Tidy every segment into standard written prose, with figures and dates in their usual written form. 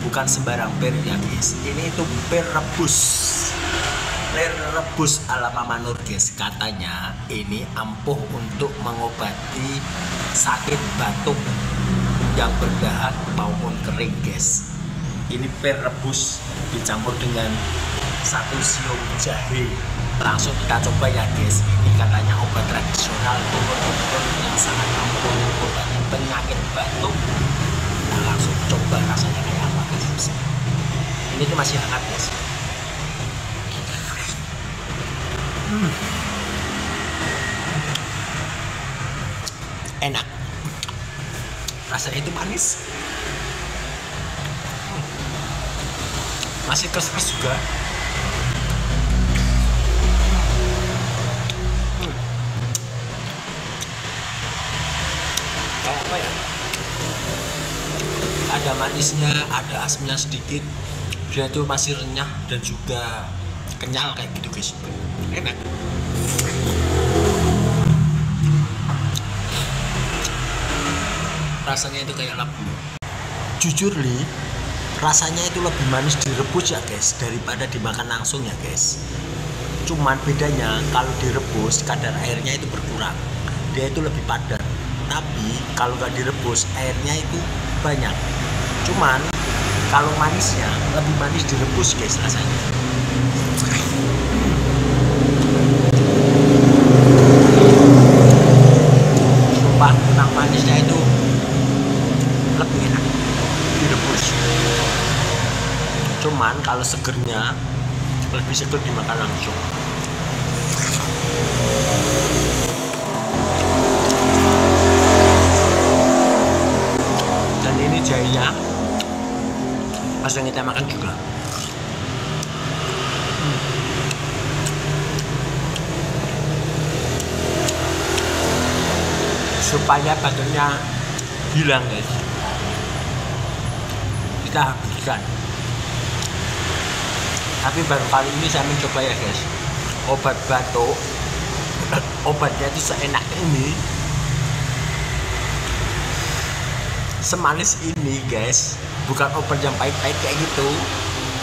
bukan sembarang pir ya guys, ini itu pir rebus ala Mama Nur guys. Katanya ini ampuh untuk mengobati sakit batuk yang berdahak maupun kering guys. Ini pir rebus dicampur dengan 1 siung jahe. Langsung kita coba ya guys. Ini katanya obat tradisional turun-temurun yang sangat ampuh mengobati penyakit batuk. Nah, langsung coba rasanya kayak apa guys. Ini tuh masih hangat guys. Enak, rasanya itu manis, masih keras juga. Kayak apa ya, ada manisnya, ada asamnya sedikit, dia itu masih renyah dan juga kenyal kayak gitu guys. Enak. Rasanya itu kayak labu. Jujur li, rasanya itu lebih manis direbus ya guys daripada dimakan langsung ya guys. Cuman bedanya kalau direbus kadar airnya itu berkurang, dia itu lebih padat. Tapi kalau nggak direbus airnya itu banyak. Cuman kalau manisnya lebih manis direbus guys rasanya. Sumpah memang manisnya itu lebih enak direbus. Cuman kalau segernya lebih seger dimakan langsung. Dan ini jahenya pas yang kita makan juga. Supaya batuknya hilang guys, kita habiskan. Tapi baru kali ini saya mencoba ya guys, obat batuk. Obatnya itu seenak ini, semanis ini guys. Bukan obat yang pahit-pahit kayak gitu.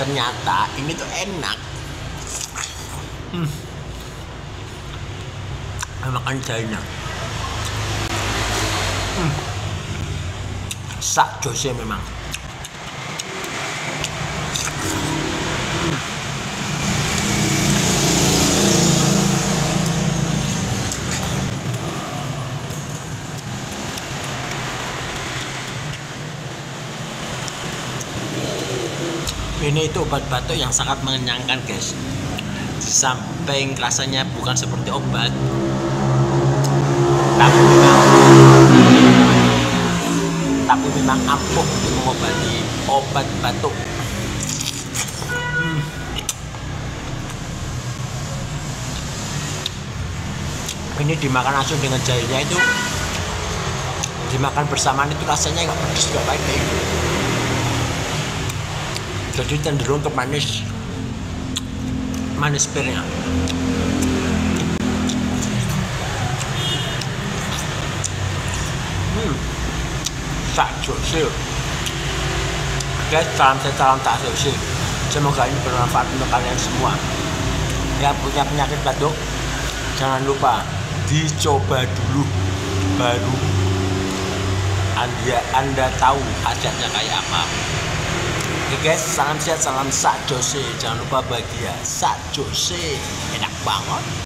Ternyata ini tuh enak. Makan jahenya sak jose memang. Ini itu obat batuk yang sangat mengenyangkan guys. Di samping rasanya bukan seperti obat, tapi memang ampuh untuk mengobati obat batuk. Ini dimakan langsung dengan jahenya itu, dimakan bersamaan itu rasanya nggak pedas nggak pahit kayak gitu. Jadi cenderung ke manis pirnya. Sak jose. Guys, salam tak jose. Semoga ini bermanfaat untuk kalian semua. Yang punya penyakit batuk, jangan lupa dicoba dulu, baru anda tahu khasiatnya kayak apa. Oke guys, salam sehat, salam sak jose. Jangan lupa bahagia. Sak jose enak banget.